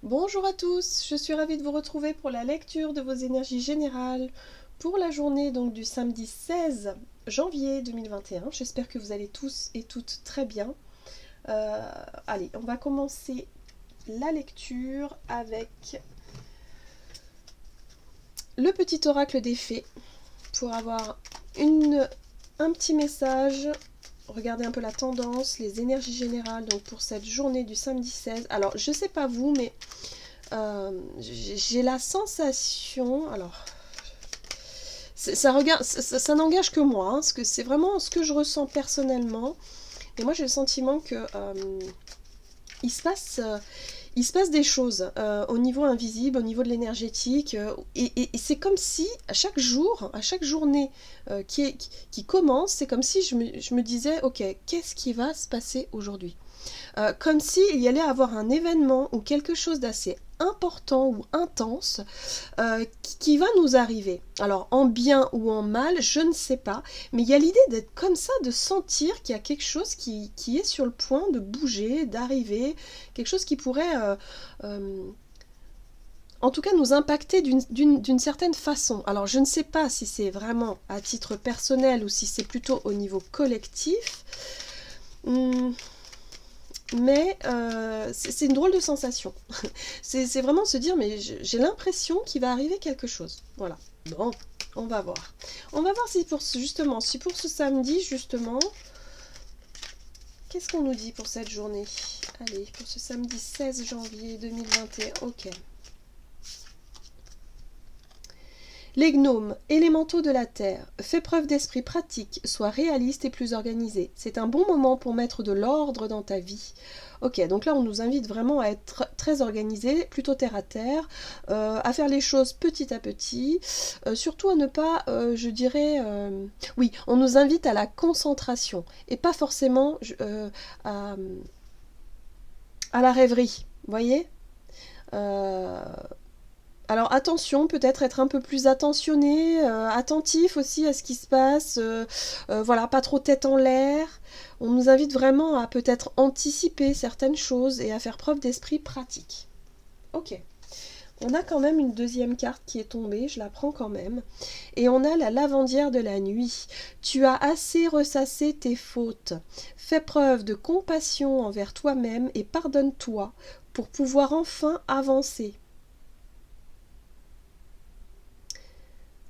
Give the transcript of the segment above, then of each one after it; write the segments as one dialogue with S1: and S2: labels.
S1: Bonjour à tous, je suis ravie de vous retrouver pour la lecture de vos énergies générales pour la journée donc du samedi 16 janvier 2021. J'espère que vous allez tous et toutes très bien. Allez, on va commencer la lecture avec le petit oracle des fées pour avoir un petit message. Regardez un peu la tendance, les énergies générales donc pour cette journée du samedi 16. Alors, je sais pas vous, mais j'ai la sensation, alors ça n'engage que moi, hein, parce que c'est vraiment ce que je ressens personnellement. Et moi j'ai le sentiment que il se passe, euh, il se passe des choses au niveau invisible, au niveau de l'énergétique, et c'est comme si à chaque jour, à chaque journée qui commence, c'est comme si je me disais, ok, qu'est-ce qui va se passer aujourd'hui? Comme s'il y allait avoir un événement ou quelque chose d'assez important ou intense qui va nous arriver. Alors en bien ou en mal, je ne sais pas, mais il y a l'idée d'être comme ça, de sentir qu'il y a quelque chose qui est sur le point de bouger, d'arriver, quelque chose qui pourrait en tout cas nous impacter d'une certaine façon. Alors je ne sais pas si c'est vraiment à titre personnel ou si c'est plutôt au niveau collectif. Mais c'est une drôle de sensation. C'est vraiment se dire, mais j'ai l'impression qu'il va arriver quelque chose. Voilà. Bon, on va voir. On va voir si pour ce samedi, justement, qu'est-ce qu'on nous dit pour cette journée? Allez, pour ce samedi 16 janvier 2021. Ok. Les gnomes, élémentaux de la terre, fais preuve d'esprit pratique, sois réaliste et plus organisé. C'est un bon moment pour mettre de l'ordre dans ta vie. Ok, donc là on nous invite vraiment à être très organisé, plutôt terre à terre, à faire les choses petit à petit, surtout à ne pas, je dirais, oui, on nous invite à la concentration et pas forcément à la rêverie, vous voyez. Euh, Alors attention, peut-être être un peu plus attentionné, attentif aussi à ce qui se passe, voilà, pas trop tête en l'air. On nous invite vraiment à peut-être anticiper certaines choses et à faire preuve d'esprit pratique. Ok. On a quand même une deuxième carte qui est tombée, je la prends quand même. Et on a la lavandière de la nuit. Tu as assez ressassé tes fautes. Fais preuve de compassion envers toi-même et pardonne-toi pour pouvoir enfin avancer.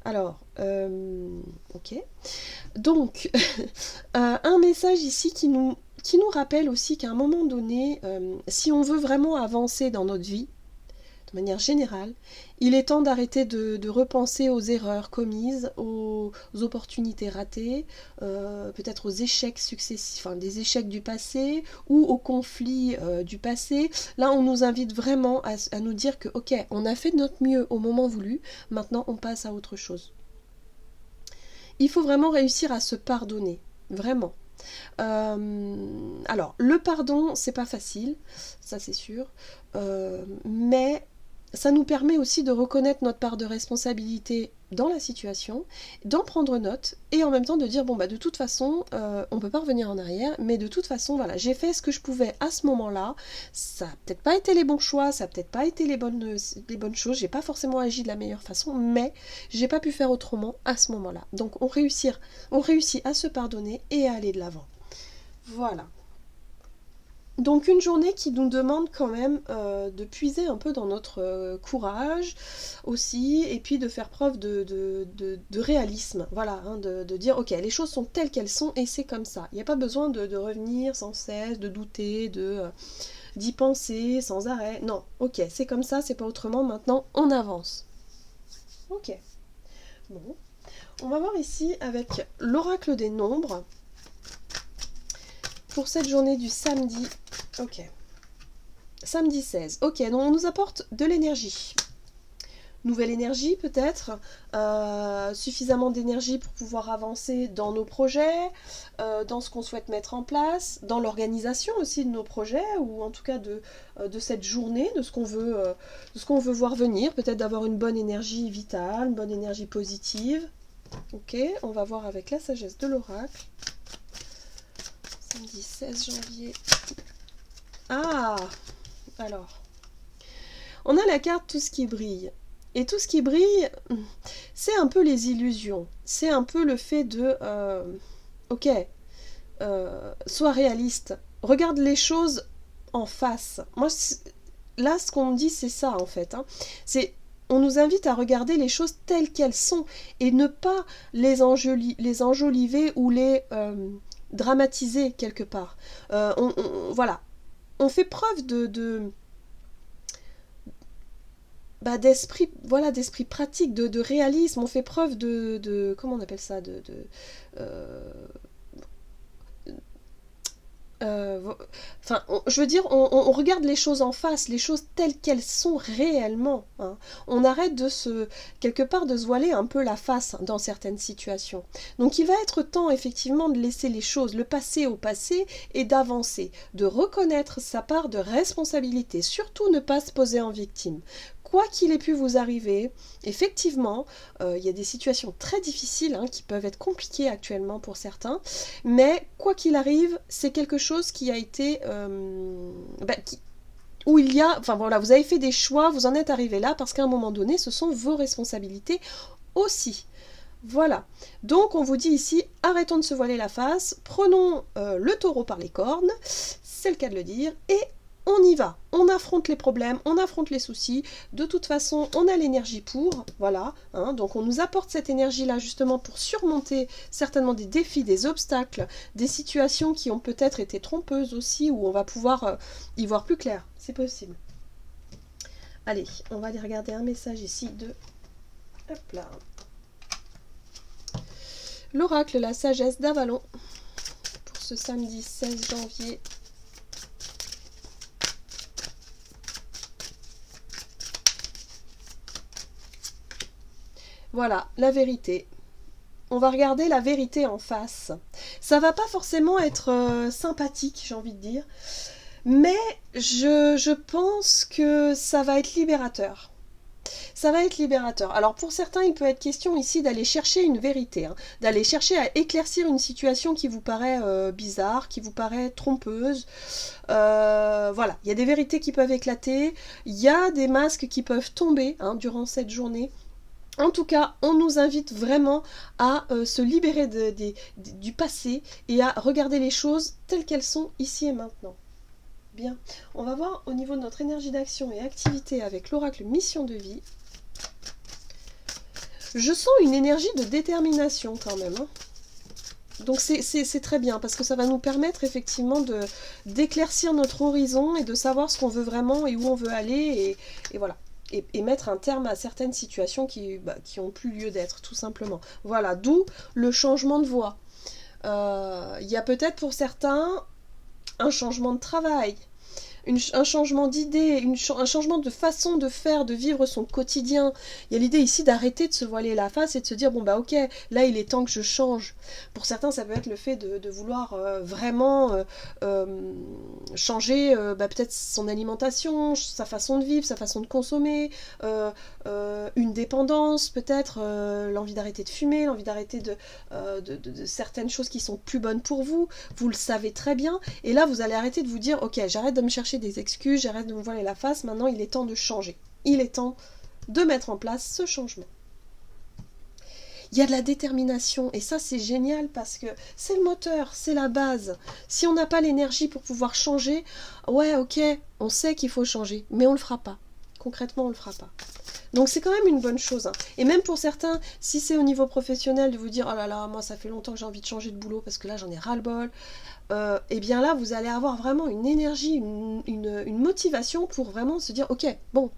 S1: Alors, ok. Donc, un message ici qui nous rappelle aussi qu'à un moment donné, si on veut vraiment avancer dans notre vie, de manière générale, il est temps d'arrêter de repenser aux erreurs commises, aux opportunités ratées, peut-être aux échecs successifs, enfin des échecs du passé ou aux conflits du passé. Là, on nous invite vraiment à nous dire que, ok, on a fait de notre mieux au moment voulu, maintenant on passe à autre chose. Il faut vraiment réussir à se pardonner, vraiment. Alors, le pardon, c'est pas facile, ça c'est sûr, mais ça nous permet aussi de reconnaître notre part de responsabilité dans la situation, d'en prendre note et en même temps de dire bon bah de toute façon on peut pas revenir en arrière, mais de toute façon voilà j'ai fait ce que je pouvais à ce moment-là, ça a peut-être pas été les bons choix, ça a peut-être pas été les bonnes choses, j'ai pas forcément agi de la meilleure façon, mais j'ai pas pu faire autrement à ce moment-là. Donc on réussit à se pardonner et à aller de l'avant. Voilà. Donc une journée qui nous demande quand même de puiser un peu dans notre courage aussi, et puis de faire preuve de réalisme, voilà, hein, de dire ok, les choses sont telles qu'elles sont et c'est comme ça. Il n'y a pas besoin de revenir sans cesse, de douter, d'y penser sans arrêt. Non, ok, c'est comme ça, c'est pas autrement, maintenant on avance. Ok, bon. On va voir ici avec l'oracle des nombres pour cette journée du samedi. Ok. Samedi 16. Ok, donc on nous apporte de l'énergie. Nouvelle énergie peut-être, suffisamment d'énergie pour pouvoir avancer dans nos projets, dans ce qu'on souhaite mettre en place, dans l'organisation aussi de nos projets, ou en tout cas de cette journée, de ce qu'on veut voir venir, peut-être d'avoir une bonne énergie vitale, une bonne énergie positive. Ok, on va voir avec la sagesse de l'oracle. Samedi 16 janvier. Ah, alors. On a la carte tout ce qui brille. Et tout ce qui brille, c'est un peu les illusions. C'est un peu le fait de... ok, sois réaliste. Regarde les choses en face. Moi, là, ce qu'on me dit, c'est ça, en fait. Hein. On nous invite à regarder les choses telles qu'elles sont et ne pas les enjoliver ou les dramatiser quelque part. Voilà. On fait preuve d'esprit, voilà, d'esprit pratique, de réalisme. On fait preuve comment on appelle ça, enfin, je veux dire, on regarde les choses en face, les choses telles qu'elles sont réellement. Hein. On arrête quelque part, de se voiler un peu la face dans certaines situations. Donc il va être temps, effectivement, de laisser les choses, le passé au passé, et d'avancer, de reconnaître sa part de responsabilité. Surtout ne pas se poser en victime. Quoi qu'il ait pu vous arriver, effectivement, il y a des situations très difficiles hein, qui peuvent être compliquées actuellement pour certains, mais quoi qu'il arrive, c'est quelque chose qui a été... où il y a... Enfin voilà, vous avez fait des choix, vous en êtes arrivé là, parce qu'à un moment donné, ce sont vos responsabilités aussi. Voilà. Donc on vous dit ici, arrêtons de se voiler la face, prenons le taureau par les cornes, c'est le cas de le dire, et on y va, on affronte les problèmes, on affronte les soucis, de toute façon on a l'énergie pour, voilà, hein, donc on nous apporte cette énergie-là justement pour surmonter certainement des défis, des obstacles, des situations qui ont peut-être été trompeuses aussi, où on va pouvoir y voir plus clair, c'est possible. Allez, on va aller regarder un message ici de... Hop là. L'oracle, la sagesse d'Avalon, pour ce samedi 16 janvier. Voilà, la vérité. On va regarder la vérité en face. Ça va pas forcément être sympathique, j'ai envie de dire, mais je pense que ça va être libérateur. Ça va être libérateur. Alors pour certains, il peut être question ici d'aller chercher une vérité, hein, d'aller chercher à éclaircir une situation qui vous paraît bizarre, qui vous paraît trompeuse. Voilà, il y a des vérités qui peuvent éclater, il y a des masques qui peuvent tomber hein, durant cette journée. En tout cas, on nous invite vraiment à se libérer du passé et à regarder les choses telles qu'elles sont ici et maintenant. Bien, on va voir au niveau de notre énergie d'action et activité avec l'oracle mission de vie. Je sens une énergie de détermination quand même. Hein. Donc c'est très bien parce que ça va nous permettre effectivement d'éclaircir notre horizon et de savoir ce qu'on veut vraiment et où on veut aller et voilà. Et mettre un terme à certaines situations qui ont plus lieu d'être, tout simplement. Voilà, d'où le changement de voie. Il y a peut-être pour certains un changement de travail, un changement d'idée, un changement de façon de faire, de vivre son quotidien. Il y a l'idée ici d'arrêter de se voiler la face et de se dire, bon bah ok, là il est temps que je change. Pour certains, ça peut être le fait de vouloir vraiment changer peut-être son alimentation, sa façon de vivre, sa façon de consommer, une dépendance peut-être, l'envie d'arrêter de fumer, l'envie d'arrêter de certaines choses qui sont plus bonnes pour vous. Vous le savez très bien. Et là, vous allez arrêter de vous dire, ok, j'arrête de me chercher des excuses, j'arrête de me voiler la face, maintenant il est temps de changer. Il est temps de mettre en place ce changement. Il y a de la détermination et ça c'est génial parce que c'est le moteur, c'est la base. Si on n'a pas l'énergie pour pouvoir changer, ouais ok, on sait qu'il faut changer, mais on le fera pas. Concrètement, on le fera pas. Donc c'est quand même une bonne chose. Hein. Et même pour certains, si c'est au niveau professionnel de vous dire, oh là là, moi ça fait longtemps que j'ai envie de changer de boulot parce que là j'en ai ras-le-bol, et bien là vous allez avoir vraiment une énergie, une motivation pour vraiment se dire, ok, bon,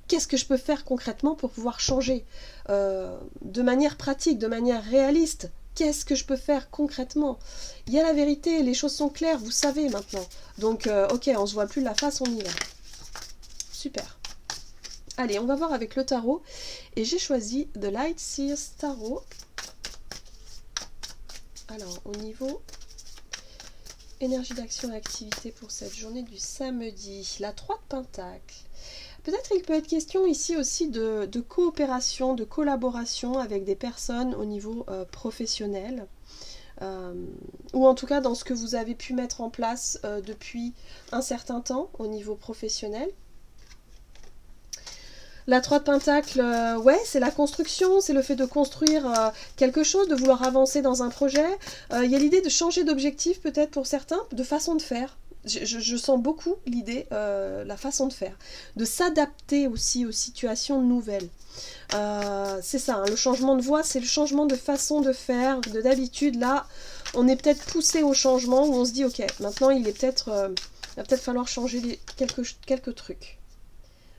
S1: qu'est-ce que je peux faire concrètement pour pouvoir changer de manière pratique, de manière réaliste. Qu'est-ce que je peux faire concrètement? Il y a la vérité, les choses sont claires, vous savez maintenant. Donc ok, on se voit plus la face, on y va. Super. Allez, on va voir avec le tarot. Et j'ai choisi The Light Seers Tarot. Alors, au niveau énergie d'action et activité pour cette journée du samedi, la 3 de Pentacles. Peut-être il peut être question ici aussi de coopération, de collaboration avec des personnes au niveau professionnel. Ou en tout cas dans ce que vous avez pu mettre en place depuis un certain temps au niveau professionnel. La 3 de Pentacle, ouais, c'est la construction, c'est le fait de construire quelque chose, de vouloir avancer dans un projet. Il y a l'idée de changer d'objectif peut-être pour certains, de façon de faire. Je sens beaucoup l'idée, la façon de faire. De s'adapter aussi aux situations nouvelles. C'est ça, hein, le changement de voie, c'est le changement de façon de faire. D'habitude, là, on est peut-être poussé au changement où on se dit, ok, maintenant il va peut-être falloir changer quelques trucs.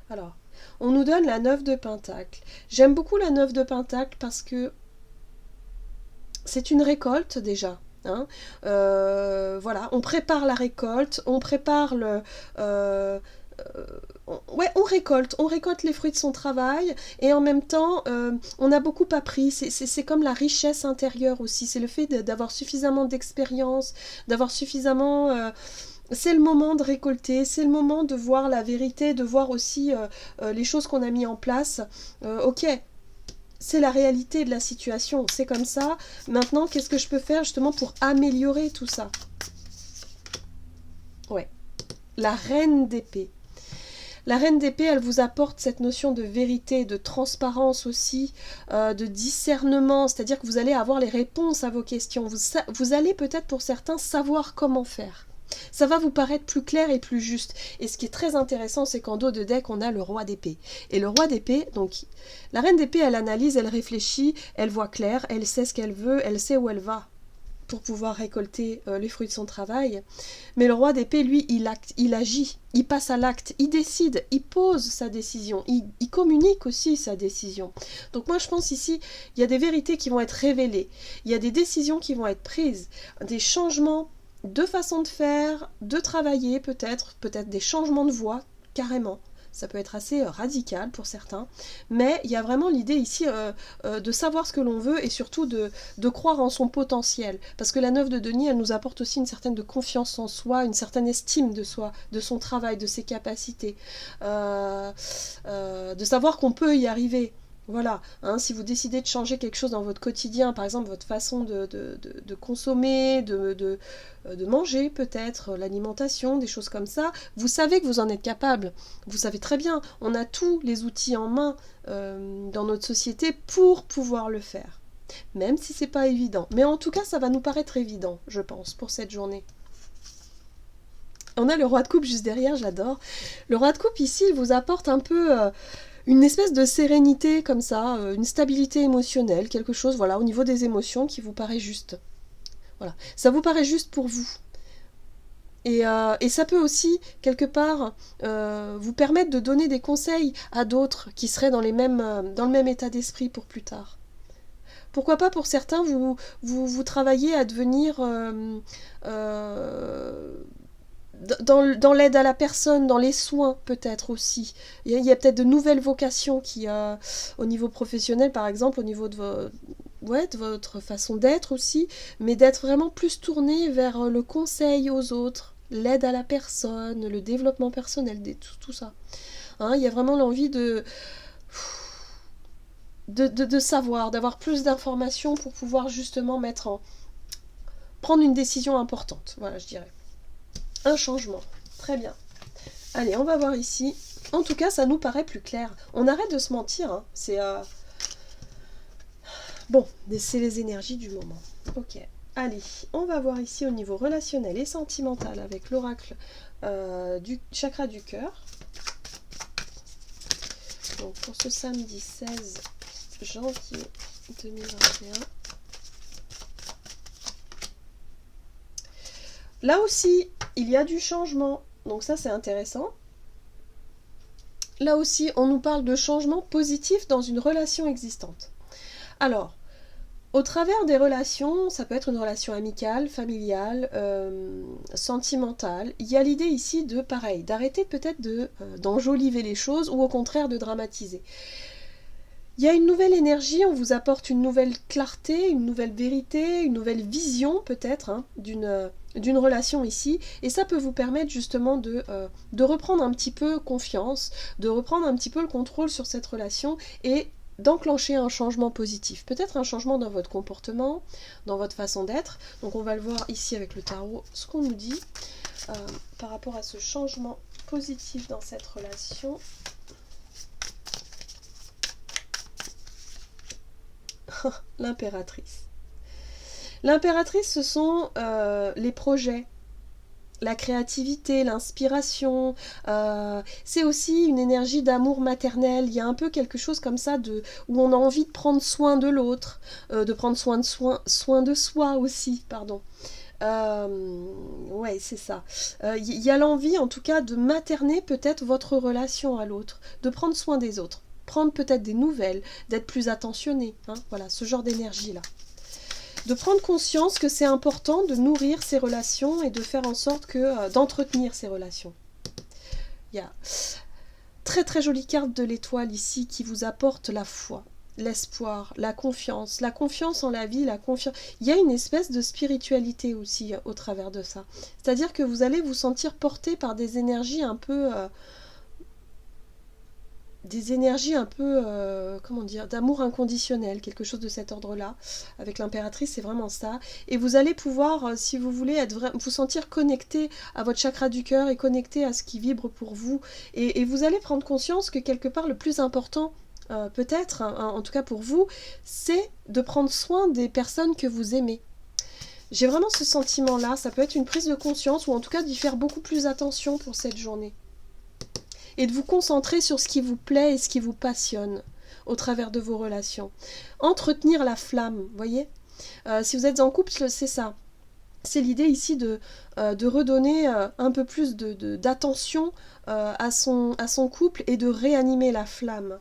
S1: Alors, on nous donne la 9 de Pentacle. J'aime beaucoup la 9 de Pentacle parce que c'est une récolte déjà. Hein. Voilà, on prépare la récolte, on prépare le... ouais, on récolte les fruits de son travail et en même temps, on a beaucoup appris. C'est comme la richesse intérieure aussi. C'est le fait d'avoir suffisamment d'expérience, d'avoir suffisamment... c'est le moment de récolter, c'est le moment de voir la vérité, de voir aussi les choses qu'on a mis en place. Ok, c'est la réalité de la situation, c'est comme ça. Maintenant, qu'est-ce que je peux faire justement pour améliorer tout ça? Ouais, la reine d'épée. La reine d'épée, elle vous apporte cette notion de vérité, de transparence aussi, de discernement, c'est-à-dire que vous allez avoir les réponses à vos questions. Vous allez peut-être pour certains savoir comment faire. Ça va vous paraître plus clair et plus juste. Et ce qui est très intéressant, c'est qu'en dos de deck, on a le roi d'épée. Et le roi d'épée, donc, la reine d'épée, elle analyse, elle réfléchit, elle voit clair, elle sait ce qu'elle veut, elle sait où elle va pour pouvoir récolter les fruits de son travail. Mais le roi d'épée, lui, il agit, il passe à l'acte, il décide, il pose sa décision, il communique aussi sa décision. Donc moi, je pense ici, il y a des vérités qui vont être révélées, il y a des décisions qui vont être prises, des changements de façon de faire, de travailler peut-être des changements de voie, carrément. Ça peut être assez radical pour certains, mais il y a vraiment l'idée ici de savoir ce que l'on veut et surtout de croire en son potentiel. Parce que la 9 de denier, elle nous apporte aussi une certaine de confiance en soi, une certaine estime de soi, de son travail, de ses capacités, de savoir qu'on peut y arriver. Voilà, hein, si vous décidez de changer quelque chose dans votre quotidien, par exemple votre façon de consommer, de manger peut-être, l'alimentation, des choses comme ça, vous savez que vous en êtes capable. Vous savez très bien, on a tous les outils en main dans notre société pour pouvoir le faire. Même si c'est pas évident. Mais en tout cas, ça va nous paraître évident, je pense, pour cette journée. On a le roi de coupe juste derrière, j'adore. Le roi de coupe ici, il vous apporte un peu... une espèce de sérénité comme ça, une stabilité émotionnelle, quelque chose voilà, au niveau des émotions qui vous paraît juste. Voilà. Ça vous paraît juste pour vous. Et ça peut aussi, quelque part, vous permettre de donner des conseils à d'autres qui seraient dans le même état d'esprit pour plus tard. Pourquoi pas pour certains, vous travaillez à devenir... dans l'aide à la personne, dans les soins peut-être aussi. Il y a peut-être de nouvelles vocations qui, au niveau professionnel par exemple, au niveau de votre façon d'être aussi, mais d'être vraiment plus tourné vers le conseil aux autres, l'aide à la personne, le développement personnel, tout ça. Hein, il y a vraiment l'envie de savoir, d'avoir plus d'informations pour pouvoir justement prendre une décision importante, voilà je dirais. Un changement. Très bien. Allez, on va voir ici. En tout cas, ça nous paraît plus clair. On arrête de se mentir. Hein. C'est bon, c'est les énergies du moment. Ok. Allez, on va voir ici au niveau relationnel et sentimental avec l'oracle du chakra du cœur. Donc pour ce samedi 16 janvier 2021. Là aussi, il y a du changement, donc ça c'est intéressant. Là aussi, on nous parle de changement positif dans une relation existante. Alors, au travers des relations, ça peut être une relation amicale, familiale, sentimentale, il y a l'idée ici de, pareil, d'arrêter peut-être d'enjoliver les choses ou au contraire de dramatiser. Il y a une nouvelle énergie, on vous apporte une nouvelle clarté, une nouvelle vérité, une nouvelle vision peut-être hein, d'une relation ici, et ça peut vous permettre justement de reprendre un petit peu confiance, de reprendre un petit peu le contrôle sur cette relation et d'enclencher un changement positif. Peut-être un changement dans votre comportement, dans votre façon d'être. Donc on va le voir ici avec le tarot, ce qu'on nous dit par rapport à ce changement positif dans cette relation. L'impératrice. L'impératrice, ce sont les projets, la créativité, l'inspiration. C'est aussi une énergie d'amour maternel. Il y a un peu quelque chose comme ça où on a envie de prendre soin de l'autre, de prendre soin de soi aussi, pardon. Ouais, c'est ça. Il y a l'envie, en tout cas, de materner peut-être votre relation à l'autre, de prendre soin des autres, prendre peut-être des nouvelles, d'être plus attentionné. Hein, voilà, ce genre d'énergie-là. De prendre conscience que c'est important de nourrir ses relations et de faire en sorte d'entretenir ces relations. Il y a très très jolie carte de l'étoile ici qui vous apporte la foi, l'espoir, la confiance en la vie, la confiance. Il y a une espèce de spiritualité aussi au travers de ça. C'est-à-dire que vous allez vous sentir porté par des énergies un peu... comment dire, d'amour inconditionnel, quelque chose de cet ordre-là. Avec l'impératrice, c'est vraiment ça. Et vous allez pouvoir, si vous voulez, vous sentir connecté à votre chakra du cœur et connecté à ce qui vibre pour vous. Et vous allez prendre conscience que quelque part, le plus important, peut-être, hein, en tout cas pour vous, c'est de prendre soin des personnes que vous aimez. J'ai vraiment ce sentiment-là. Ça peut être une prise de conscience ou en tout cas d'y faire beaucoup plus attention pour cette journée. Et de vous concentrer sur ce qui vous plaît et ce qui vous passionne au travers de vos relations. Entretenir la flamme, voyez. Si vous êtes en couple, c'est ça. C'est l'idée ici de redonner un peu plus d'attention à son couple et de réanimer la flamme.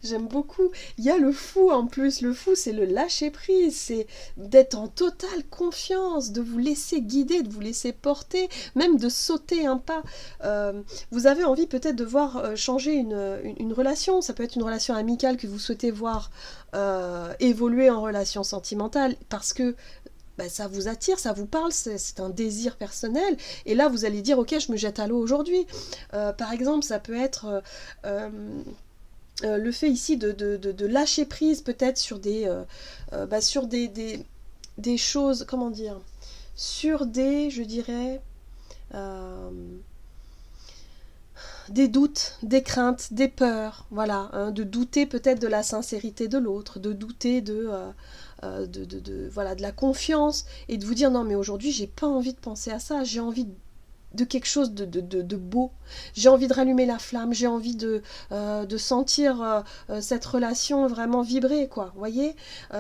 S1: J'aime beaucoup. Il y a le fou en plus. Le fou, c'est le lâcher prise, c'est d'être en totale confiance, de vous laisser guider, de vous laisser porter, même de sauter un pas. Vous avez envie peut-être de voir changer une relation. Ça peut être une relation amicale que vous souhaitez voir évoluer en relation sentimentale parce que ça vous attire, ça vous parle, c'est un désir personnel. Et là, vous allez dire, ok, je me jette à l'eau aujourd'hui. Par exemple, ça peut être... le fait ici de lâcher prise peut-être sur des choses, comment dire, sur je dirais, des doutes, des craintes, des peurs, voilà, hein, de douter peut-être de la sincérité de l'autre, de douter voilà, de la confiance, et de vous dire non mais aujourd'hui j'ai pas envie de penser à ça, j'ai envie de quelque chose de beau. J'ai envie de rallumer la flamme, j'ai envie de sentir cette relation vraiment vibrer, quoi. Vous voyez,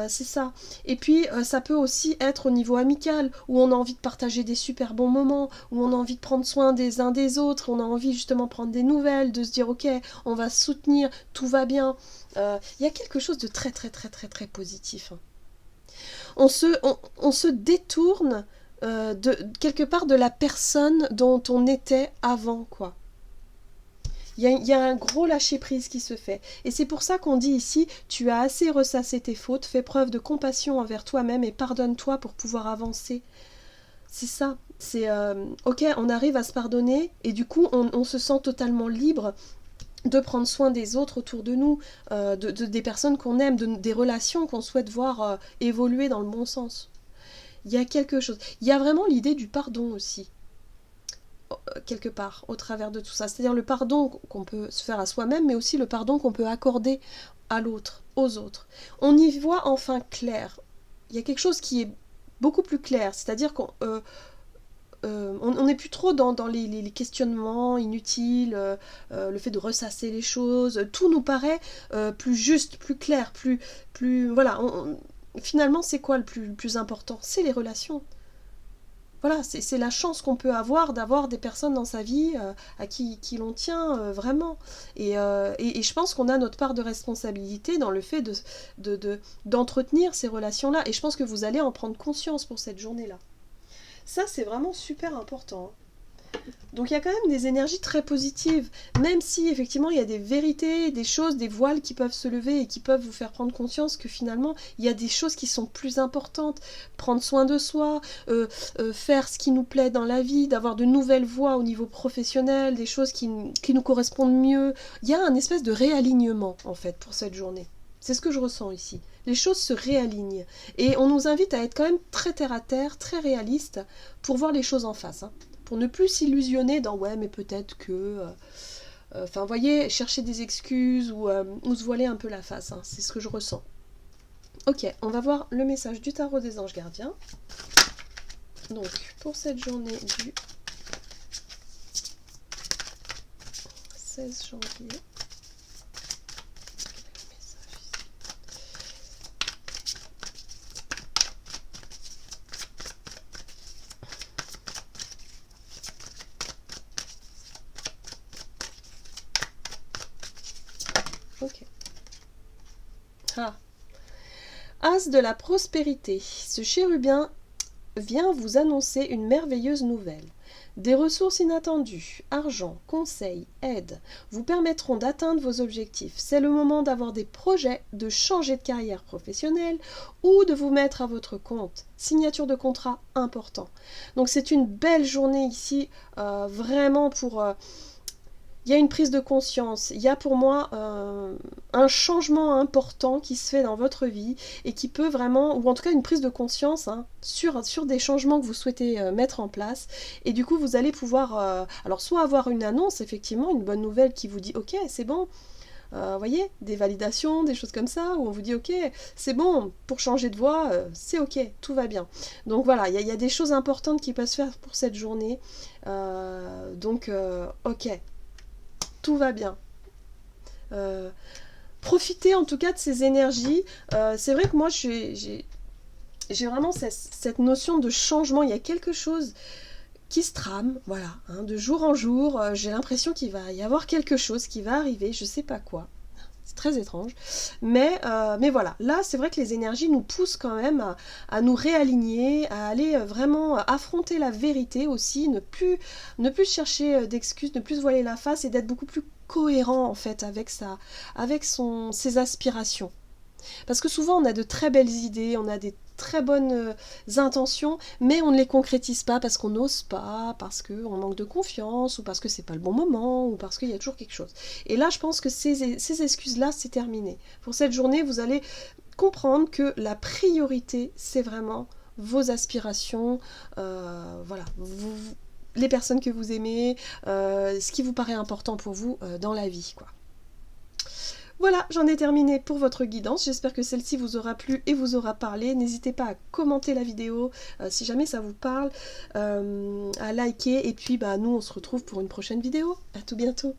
S1: c'est ça. Et puis, ça peut aussi être au niveau amical, où on a envie de partager des super bons moments, où on a envie de prendre soin des uns des autres, on a envie justement de prendre des nouvelles, de se dire, ok, on va se soutenir, tout va bien. Il y a quelque chose de très, très, très, très, très positif. On se détourne quelque part de la personne dont on était avant, quoi. Il y a un gros lâcher-prise qui se fait. Et c'est pour ça qu'on dit ici, tu as assez ressassé tes fautes, fais preuve de compassion envers toi-même et pardonne-toi pour pouvoir avancer. C'est ça. C'est, ok, on arrive à se pardonner et du coup, on se sent totalement libre de prendre soin des autres autour de nous, des personnes qu'on aime, des relations qu'on souhaite voir évoluer dans le bon sens. Il y a quelque chose. Il y a vraiment l'idée du pardon aussi, quelque part, au travers de tout ça. C'est-à-dire le pardon qu'on peut se faire à soi-même, mais aussi le pardon qu'on peut accorder à l'autre, aux autres. On y voit enfin clair. Il y a quelque chose qui est beaucoup plus clair. C'est-à-dire qu'on n'est plus trop dans les questionnements inutiles, le fait de ressasser les choses. Tout nous paraît plus juste, plus clair, plus voilà. Finalement, c'est quoi le plus important? C'est les relations. Voilà, c'est la chance qu'on peut avoir d'avoir des personnes dans sa vie à qui l'on tient vraiment. Et je pense qu'on a notre part de responsabilité dans le fait d'entretenir ces relations-là. Et je pense que vous allez en prendre conscience pour cette journée-là. Ça, c'est vraiment super important. Donc il y a quand même des énergies très positives, même si effectivement il y a des vérités, des choses, des voiles qui peuvent se lever et qui peuvent vous faire prendre conscience que finalement il y a des choses qui sont plus importantes, prendre soin de soi, faire ce qui nous plaît dans la vie, d'avoir de nouvelles voies au niveau professionnel, des choses qui nous correspondent mieux. Il y a un espèce de réalignement en fait pour cette journée. C'est ce que je ressens ici. Les choses se réalignent. Et on nous invite à être quand même très terre à terre, très réaliste, pour voir les choses en face. Hein. Pour ne plus s'illusionner dans ouais mais peut-être que enfin voyez, chercher des excuses ou se voiler un peu la face, hein, c'est ce que je ressens. Ok, on va voir le message du tarot des anges gardiens. Donc, pour cette journée du 16 janvier. Ok. Ah. As de la prospérité. Ce chérubin vient vous annoncer une merveilleuse nouvelle. Des ressources inattendues, argent, conseils, aide, vous permettront d'atteindre vos objectifs. C'est le moment d'avoir des projets, de changer de carrière professionnelle ou de vous mettre à votre compte. Signature de contrat important. Donc c'est une belle journée ici, vraiment pour... il y a une prise de conscience, il y a pour moi un changement important qui se fait dans votre vie et qui peut vraiment, ou en tout cas une prise de conscience sur des changements que vous souhaitez mettre en place. Et du coup, vous allez pouvoir, alors soit avoir une annonce, effectivement, une bonne nouvelle qui vous dit « Ok, c'est bon », vous voyez, des validations, des choses comme ça, où on vous dit « Ok, c'est bon, pour changer de voie, c'est ok, tout va bien ». Donc voilà, il y a des choses importantes qui peuvent se faire pour cette journée. Ok. Tout va bien. Profitez en tout cas de ces énergies. C'est vrai que moi, j'ai vraiment cette notion de changement. Il y a quelque chose qui se trame, voilà, de jour en jour. J'ai l'impression qu'il va y avoir quelque chose qui va arriver, je sais pas quoi. C'est très étrange. Mais voilà, là, c'est vrai que les énergies nous poussent quand même à nous réaligner, à aller vraiment affronter la vérité aussi, ne plus chercher d'excuses, ne plus se voiler la face et d'être beaucoup plus cohérent en fait avec ses aspirations. Parce que souvent on a de très belles idées, on a des très bonnes intentions, mais on ne les concrétise pas parce qu'on n'ose pas, parce qu'on manque de confiance, ou parce que c'est pas le bon moment, ou parce qu'il y a toujours quelque chose. Et là, je pense que ces excuses-là, c'est terminé. Pour cette journée, vous allez comprendre que la priorité, c'est vraiment vos aspirations, voilà, les personnes que vous aimez, ce qui vous paraît important pour vous dans la vie, quoi. Voilà, j'en ai terminé pour votre guidance. J'espère que celle-ci vous aura plu et vous aura parlé. N'hésitez pas à commenter la vidéo si jamais ça vous parle, à liker. Et puis, nous, on se retrouve pour une prochaine vidéo. À tout bientôt.